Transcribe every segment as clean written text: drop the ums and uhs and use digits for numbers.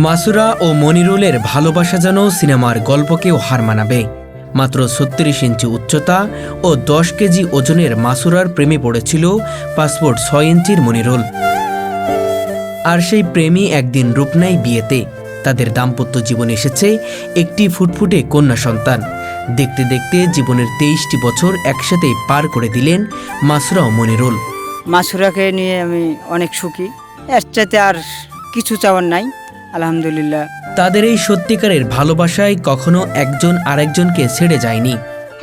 মাসুরা ও মনিরুলের ভালোবাসা যেন সিনেমার গল্পকেও হার মানাবে। মাত্র ৩৬ ইঞ্চি উচ্চতা ও ১০ কেজি ওজনের মাসুরার প্রেমে পড়েছিল পাসপোর্ট ৬ ইঞ্চির মনিরুল। আর সেই প্রেমই একদিন রূপ নেয় বিয়েতে। তাদের দাম্পত্য জীবনে এসেছে একটি ফুটফুটে কন্যা সন্তান। দেখতে দেখতে জীবনের ২৩টি বছর একসাথে পার করে দিলেন মাসুরা ও মনিরুল। মাসুরাকে নিয়ে আমি অনেক সুখী, এর চাইতে আর কিছু চাওয়ার নাই, আলহামদুলিল্লাহ। তাদের এই সত্যিকারের ভালোবাসায় কখনো একজন আরেকজনকে ছেড়ে যায়নি।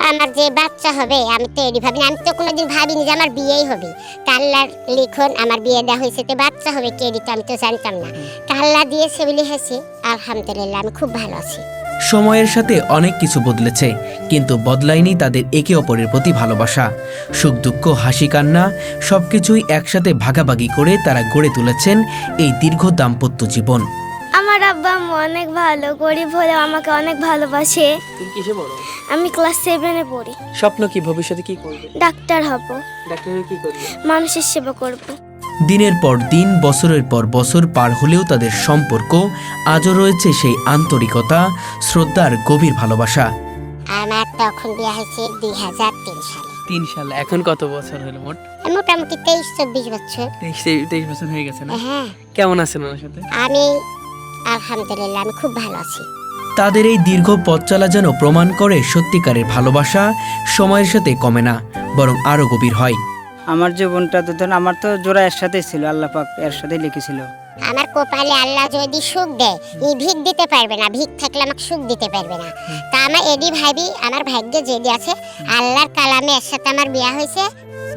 আমার যে বাচ্চা হবে আমি তো এরই ভাবিনি, আমি তো কোনোদিন ভাবিনি যে আমার বিয়েই হবে। আল্লাহর লিখন আমার বিয়ে দেওয়া হয়েছে, তো বাচ্চা হবে কে দিত আমি তো জানতাম না। আল্লাহ দিয়েছে বলে হয়েছে, আলহামদুলিল্লাহ আমি খুব ভালো আছি। সময়ের সাথে অনেক কিছু বদলেছে, কিন্তু বদলায়নি তাদের একে অপরের প্রতি ভালোবাসা। সুখ দুঃখ হাসি কান্না সবকিছুই একসাথে ভাগাভাগি করে তারা গড়ে তুলেছেন এই দীর্ঘ দাম্পত্য জীবন। আমার আব্বা আম্মু অনেক ভালো, গরিব হলেও আমাকে অনেক ভালোবাসে। তুমি কিসে পড়ো? আমি ক্লাস 7-এ পড়ি। স্বপ্ন কি, ভবিষ্যতে কি করবে? ডাক্তার হব। ডাক্তার হয়ে কি করবে? মানুষের সেবা করব। দিনের পর দিন বছরের পর বছর পার হলেও তাদের সম্পর্ক আজও রয়েছে সেই আন্তরিকতা, শ্রদ্ধার গভীর ভালোবাসা। আমার তখন বিয়ে হয়েছে 2003 সালে। 3 সাল। এখন কত বছর হলো মোট? মোটামুটি 23-24 বছর। 23 বছর হয়ে গেছে না? হ্যাঁ। কেমন আছেন ওনার সাথে? আমি আলহামদুলিল্লাহ আমি খুব ভালো আছি। তাদের এই দীর্ঘ পথ চলা যেন প্রমাণ করে সত্যিকারের ভালোবাসা সময়ের সাথে কমে না, বরং আরো গভীর হয়। আমার জীবনটা তো ধরুন আমার তো জোড়া এর সাথে ছিল, আল্লাহ পাক এর সাথে লিখেছিল। আমার কপালে আল্লাহ যদি সুখ দেয়, এই ভিক দিতে পারবে না, ভিক থাকলে আমাকে সুখ দিতে পারবে না। তা আমার এডি ভাবি আমার ভাগ্যে যেদি আছে, আল্লাহর কালামে এর সাথে আমার বিয়ে হয়েছে।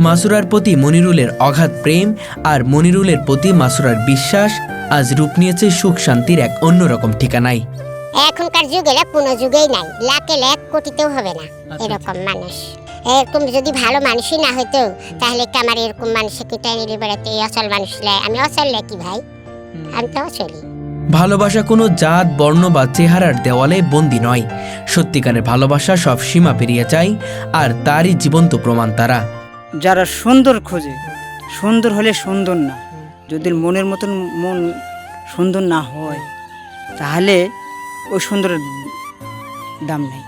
মাসুরার প্রতি মনিরুলের অগাধ প্রেম আর মনিরুলের প্রতি মাসুরার বিশ্বাস আজ রূপ নিয়েছে সুখ শান্তির এক অন্যরকম ঠিকানায়। এখনকার যুগে কোনো যুগেই নাই, লাখে লাখ কোটিতেও হবে না এরকম মানুষ। এরকম যদি ভালো মানুষই না হইতো তাহলে কি আমার এরকম মানুষকে টেনে নিয়ে বেড়াতে? এই অচল মানুষ আমি অচল কি ভাই? আমি তো অচলই। ভালোবাসা কোনো জাত বর্ণ বা চেহারার দেওয়ালে বন্দী নয়। সত্যিকারের ভালোবাসা সব সীমা পেরিয়ে যায়, আর তারই জীবন্ত প্রমাণ তারা। যারা সুন্দর খোঁজে, সুন্দর হলে সুন্দর না, যদি মনের মতন মন সুন্দর না হয় তাহলে ওই সুন্দরের দাম নেই।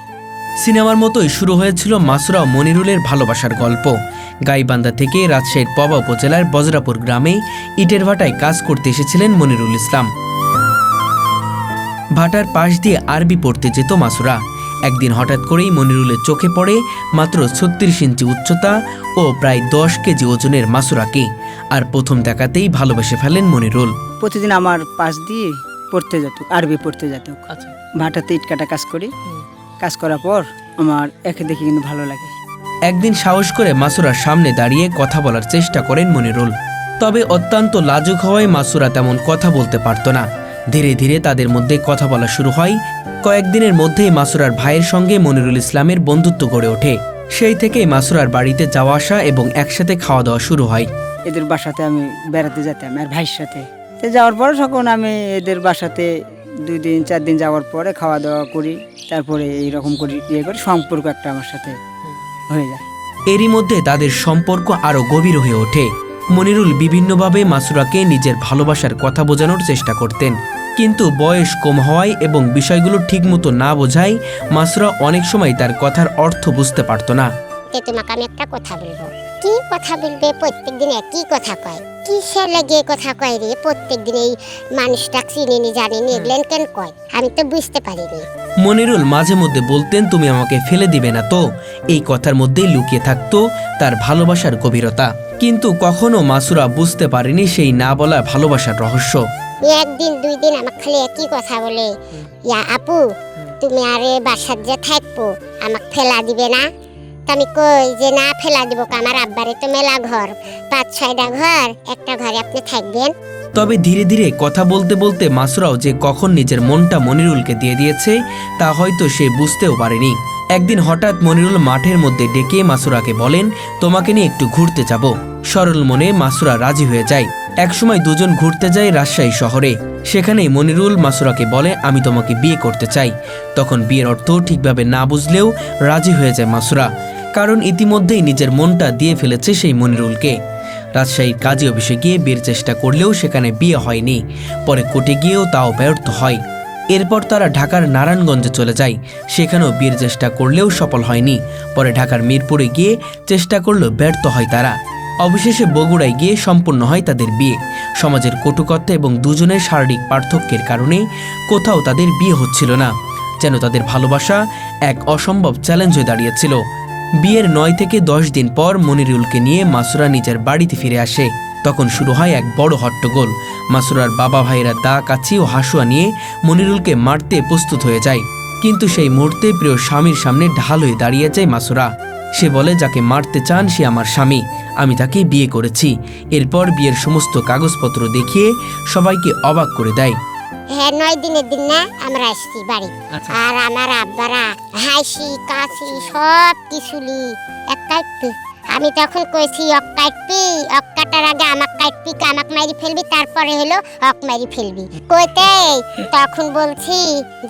সিনেমার মতোই শুরু হয়েছিল মাসুরা ও মনিরুলের ভালোবাসার গল্প। গাইবান্ধা থেকে রাজশাহীর পবা উপজেলার বজরাপুর গ্রামে ইটের ভাটায় কাজ করতে এসেছিলেন মনিরুল ইসলাম। ভাটার পাশ দিয়ে আরবি পড়তে যেত মাসুরা। একদিন হঠাৎ করেই মনিরুলের চোখে পড়ে মাত্র ৩৬ ইঞ্চি উচ্চতা ও প্রায় ১০ কেজি ওজনের মাসুরাকে। আর প্রথম দেখাতেই ভালোবেসে ফেলেন মনিরুল। প্রতিদিন আমার পাশ দিয়ে পড়তে যেত, আরবি পড়তে যেত। আচ্ছা। ভাটাতে ইট কাটা কাজ করি, কাজ করার পর আমার একে দেখে কিন্তু ভালো লাগে। একদিন সাহস করে মাসুরার সামনে দাঁড়িয়ে কথা বলার চেষ্টা করেন মনিরুল। তবে অত্যন্ত লাজুক হওয়ায় মাসুরা তেমন কথা বলতে পারত না। ধীরে ধীরে তাদের মধ্যে কথা বলা শুরু হয়। কয়েকদিনের মধ্যেই মাসুরার ভাইয়ের সঙ্গে মনিরুল ইসলামের বন্ধুত্ব গড়ে ওঠে। সেই থেকেই মাসুরার বাড়িতে যাওয়া আসা এবং একসাথে খাওয়া দাওয়া শুরু হয়। এদের বাসাতে আমি বেড়াতে যেতাম আর ভাইয়ের সাথে। তো যাওয়ার পরে তখন আমি এদের বাসাতে 2 দিন 4 দিন যাওয়ার পরে খাওয়া দাওয়া করি, তারপরে এইরকম করি ইয়ে করে সম্পর্ক একটা আমার সাথে হয়ে যায়। এরই মধ্যে তাদের সম্পর্ক আরো গভীর হয়ে ওঠে। মনিরুল বিভিন্নভাবে মাসুরাকে নিজের ভালোবাসার কথা বোঝানোর চেষ্টা করতেন, কিন্তু বয়স কম হওয়ায় এবং বিষয়গুলো ঠিকমতো না বোঝায় মাসুরা অনেক সময় তার কথার অর্থ বুঝতে পারত না। তোমাকে আমি একটা কথা বলবো। কি কথা বলবে? প্রত্যেকদিন একই কথা কয়, কিসের লাগে কথা কয় রে? প্রত্যেকদিন এই মানুষটা চিনিনি জানিনি, এগুলেন কেন কয়? আমি তো বুঝতে পারিনি। মনিরুল মাঝে মধ্যে বলতেন, তুমি আমাকে ফেলে দিবে না তো? এই কথার মধ্যেই লুকিয়ে থাকতো তার ভালোবাসার গভীরতা। কিন্তু কখনো মাসুরা বুঝতে পারেনি সেই না বলা ভালোবাসার রহস্য। একদিন 2 দিন আমাকে খালি একই কথা বলে, ইয়া আপু তুমি আরে বাসার যে থাকবো আমাকে ফেলা দিবে না? আমি কই যে না ফেলা দিব, আমার আব্বারে তো মেলা ঘর, 5-6টা ঘর, একটা ঘরে আপনি থাকবেন। তবে ধীরে ধীরে কথা বলতে বলতে মাসুরাও যে কখন নিজের মনটা মনিরুলকে দিয়ে দিয়েছে তা হয়তো সে বুঝতেও পারেনি। একদিন হঠাৎ মনিরুল মাঠের মধ্যে ডেকে মাসুরাকে বলেন, তোমাকে নিয়ে একটু ঘুরতে যাব। সরল মনে মাসুরা রাজি হয়ে যায়। একসময় দুজন ঘুরতে যায় রাজশাহী শহরে। সেখানেই মনিরুল মাসুরাকে বলে, আমি তোমাকে বিয়ে করতে চাই। তখন বিয়ের অর্থ ঠিকভাবে না বুঝলেও রাজি হয়ে যায় মাসুরা, কারণ ইতিমধ্যেই নিজের মনটা দিয়ে ফেলেছে সেই মনিরুলকে। রাজশাহীর কাজী অফিসে গিয়ে বিয়ের চেষ্টা করলেও সেখানে বিয়ে হয়নি। পরে কোর্টে গিয়েও তাও ব্যর্থ হয়। এরপর তারা ঢাকার নারায়ণগঞ্জে চলে যায়। সেখানেও বিয়ের চেষ্টা করলেও সফল হয়নি। পরে ঢাকার মিরপুরে গিয়ে চেষ্টা করলেও ব্যর্থ হয় তারা। অবশেষে বগুড়ায় গিয়ে সম্পূর্ণ হয় তাদের বিয়ে। সমাজের কটুকথা এবং দুজনের শারীরিক পার্থক্যের কারণে কোথাও তাদের বিয়ে হচ্ছিল না। যেন তাদের ভালোবাসা এক অসম্ভব চ্যালেঞ্জ হয়ে দাঁড়িয়েছিল। বিয়ের 9 থেকে 10 দিন পর মনিরুলকে নিয়ে মাসুরা নিজের বাড়িতে ফিরে আসে। তখন শুরু হয় এক বড় হট্টগোল। মাসুরার বাবা ভাইয়েরা দা, কাছি ও হাসুয়া নিয়ে মনিরুলকে মারতে প্রস্তুত হয়ে যায়। কিন্তু সেই মুহূর্তে প্রিয় স্বামীর সামনে ঢাল হয়ে দাঁড়িয়ে যায় মাসুরা। সে বলে, যাকে মারতে চান সে আমার স্বামী, আমি তাকে বিয়ে করেছি। এরপর বিয়ের সমস্ত কাগজপত্র দেখিয়ে সবাইকে অবাক করে দেয়। হ্যাঁ, 9 দিনের দিন না আমরা আসছি বাড়ি। আচ্ছা। আর আমার আব্বারা হাসি কাশি সব কিছুলি এক কাটপি। আমি তখন কইছি কাটপি, কাটার আগে আমাক কাটপি, আমাক মারি ফেলবি, তারপরে হলো মারি ফেলবি কইতে। তখন বলছি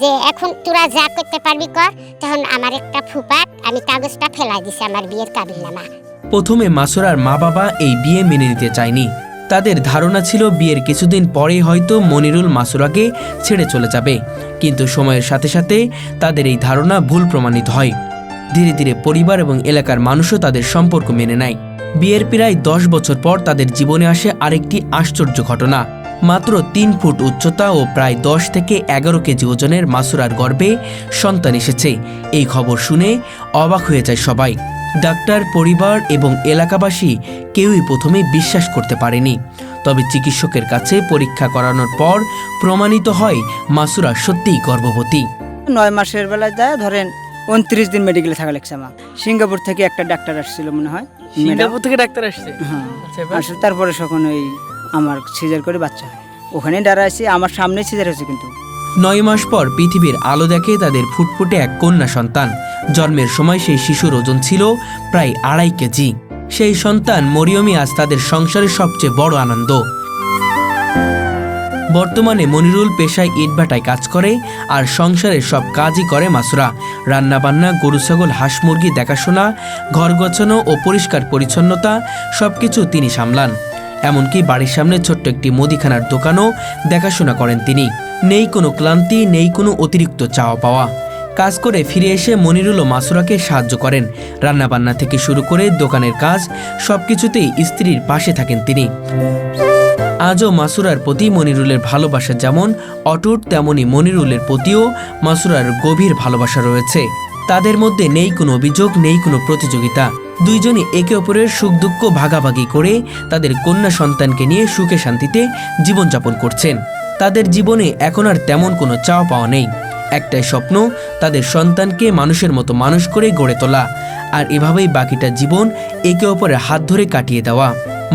যে এখন তোরা যা করতে পারবি কর। তখন আমার একটা ফুপাট আমি কাগজটা ফেলাই দিছি, আমার বিয়ের কাবিলনামা। প্রথমে মাসুরার মা বাবা এই বিয়ে মেনে নিতে চায়নি। তাদের ধারণা ছিল বিয়ের কিছুদিন পরেই হয়তো মনিরুল মাসুরাকে ছেড়ে চলে যাবে। কিন্তু সময়ের সাথে সাথে তাদের এই ধারণা ভুল প্রমাণিত হয়। ধীরে ধীরে পরিবার এবং এলাকার মানুষও তাদের সম্পর্ক মেনে নেয়। বিয়ের প্রায় 10 বছর পর তাদের জীবনে আসে আরেকটি আশ্চর্য ঘটনা। মাত্র 3 ফুট উচ্চতা ও প্রায় 10 থেকে 11 কেজি ওজনের মাসুরার গর্ভে সন্তান এসেছে। এই খবর শুনে অবাক হয়ে যায় সবাই। ডাক্তার, পরিবার এবং এলাকাবাসী কেউই প্রথমে বিশ্বাস করতে পারেনি। তবে চিকিৎসকের কাছে পরীক্ষা করানোর পর প্রমাণিত হয় মাসুরা সত্যিই গর্ভবতী। 9 মাসের বেলায় যায় ধরেন 29 দিন মেডিকেলে থাকা লাগছে আমার। সিঙ্গাপুর থেকে একটা ডাক্তার আসছিল মনে হয়। সিঙ্গাপুর থেকে ডাক্তার আসছে? হ্যাঁ, আচ্ছা, এবার? আসলে তারপরে যখন ওই আমার সিজার করে বাচ্চা হয়, ওখানে দাঁড়াইছি, আমার সামনে সিজার হয়েছে। কিন্তু 9 মাস পর পৃথিবীর আলো দেখে তাদের ফুটফুটে এক কন্যা সন্তান। জন্মের সময় সেই শিশুর ওজন ছিল প্রায় 2.5 কেজি। সেই সন্তান মরিয়মই আজ তাদের সংসারের সবচেয়ে বড় আনন্দ। বর্তমানে মনিরুল পেশায় ইটভাটায় কাজ করে, আর সংসারের সব কাজই করে মাসুরা। রান্নাবান্না, গরু ছাগল, হাঁস মুরগি দেখাশোনা, ঘর গোছানো ও পরিষ্কার পরিচ্ছন্নতা সবকিছু তিনি সামলান। এমনকি বাড়ির সামনে ছোট্ট একটি মুদিখানার দোকানও দেখাশোনা করেন তিনি। নেই কোনো ক্লান্তি, নেই কোনো অতিরিক্ত চাওয়া পাওয়া। কাজ করে ফিরে এসে মনিরুল ও মাসুরাকে সাহায্য করেন। রান্নাবান্না থেকে শুরু করে দোকানের কাজ সবকিছুতেই স্ত্রীর পাশে থাকেন তিনি। আজও মাসুরার প্রতি মনিরুলের ভালোবাসা যেমন অটুট, তেমনি মনিরুলের প্রতিও মাসুরার গভীর ভালোবাসা রয়েছে। তাদের মধ্যে নেই কোনো অভিযোগ, নেই কোনো প্রতিযোগিতা। দুইজনই একে অপরের সুখ দুঃখ ভাগাভাগি করে তাদের কন্যা সন্তানকে নিয়ে সুখে শান্তিতে জীবনযাপন করছেন। তাদের জীবনে এখন আর তেমন কোনো চাওয়া পাওয়া নেই। একটাই স্বপ্ন, তাদের সন্তানকে মানুষের মতো মানুষ করে গড়ে তোলা, আর এভাবেই বাকিটা জীবন একে অপরের হাত ধরে কাটিয়ে দেওয়া।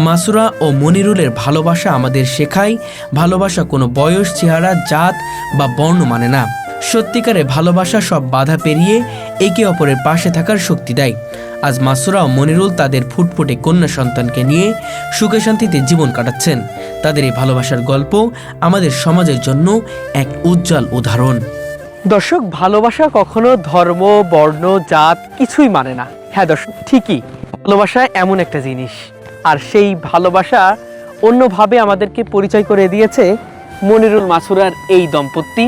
মাসুরা ও মনিরুলের ভালোবাসা আমাদের শেখায়, ভালোবাসা কোনো বয়স, চেহারা, জাত বা বর্ণ মানে না। সত্যিকারের ভালোবাসা সব বাধা পেরিয়ে একে অপরের পাশে থাকার শক্তি দেয়। আজ মাসুরা ও মনিরুল তাদের ফুটফুটে কন্যা সন্তানকে নিয়ে সুখে শান্তিতে জীবন কাটাচ্ছেন। তাদের এই ভালোবাসার গল্প আমাদের সমাজের জন্য এক উজ্জ্বল উদাহরণ। দর্শক, ভালোবাসা কখনো ধর্ম, বর্ণ, জাত কিছুই মানে না। হ্যাঁ দর্শক, ঠিকই, ভালোবাসা এমন একটা জিনিস, আর সেই ভালোবাসা অন্যভাবে আমাদেরকে পরিচয় করে দিয়েছে মনিরুল মাসুরার এই দম্পতি।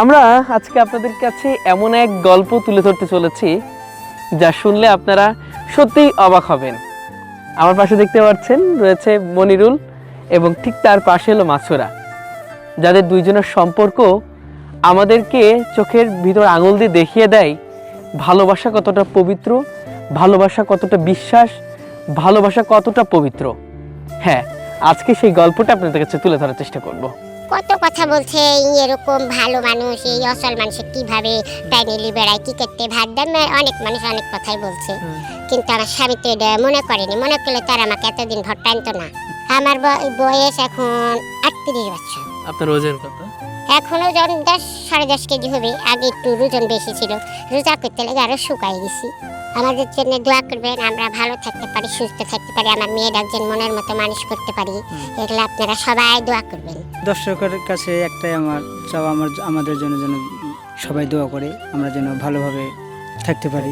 আমরা আজকে আপনাদের কাছে এমন এক গল্প তুলে ধরতে চলেছি যা শুনলে আপনারা সত্যিই অবাক হবেন। আমার পাশে দেখতে পাচ্ছেন রয়েছে মনিরুল এবং ঠিক তার পাশে হলো মাসুরা, যাদের দুইজনের সম্পর্ক আমাদেরকে চোখের ভিতর আঙুল দিয়ে দেখিয়ে দেয় ভালোবাসা কতটা পবিত্র, ভালোবাসা কতটা বিশ্বাস, ভালোবাসা কতটা পবিত্র। হ্যাঁ, আজকে সেই গল্পটা আপনাদের কাছে তুলে ধরার চেষ্টা করব। কত কথা বলছে, এরকম ভালো মানুষ এই অসল মানুষের কিভাবে টাইনেলি বেড়ায়, কি করতে ভাত দেয়, অনেক মানুষ অনেক কথাই বলছে। কিন্তু আমার স্বামী তো এটা মনে করেনি। মনে করলে তো আর আমাকে এতদিন ভর টানতো না। আমার বয়স এখন 38 বছর। আপনার ওজন কত? এখনো ওজন 10-10.5 কেজি হবে। আগে একটু ওজন বেশি ছিল, রোজা করতে লেগে আরো শুকাই গেছি। আমাদের জন্য দোয়া করবেন, আমরা ভালো থাকতে পারি, সুস্থ থাকতে পারি, আমার মেয়ের একজন মনের মতো মানুষ করতে পারি। এগুলো আপনারা সবাই দোয়া করবেন। দর্শকের কাছে একটাই আমার চাওয়া, আমাদের জন্য যেন সবাই দোয়া করে আমরা যেন ভালোভাবে থাকতে পারি।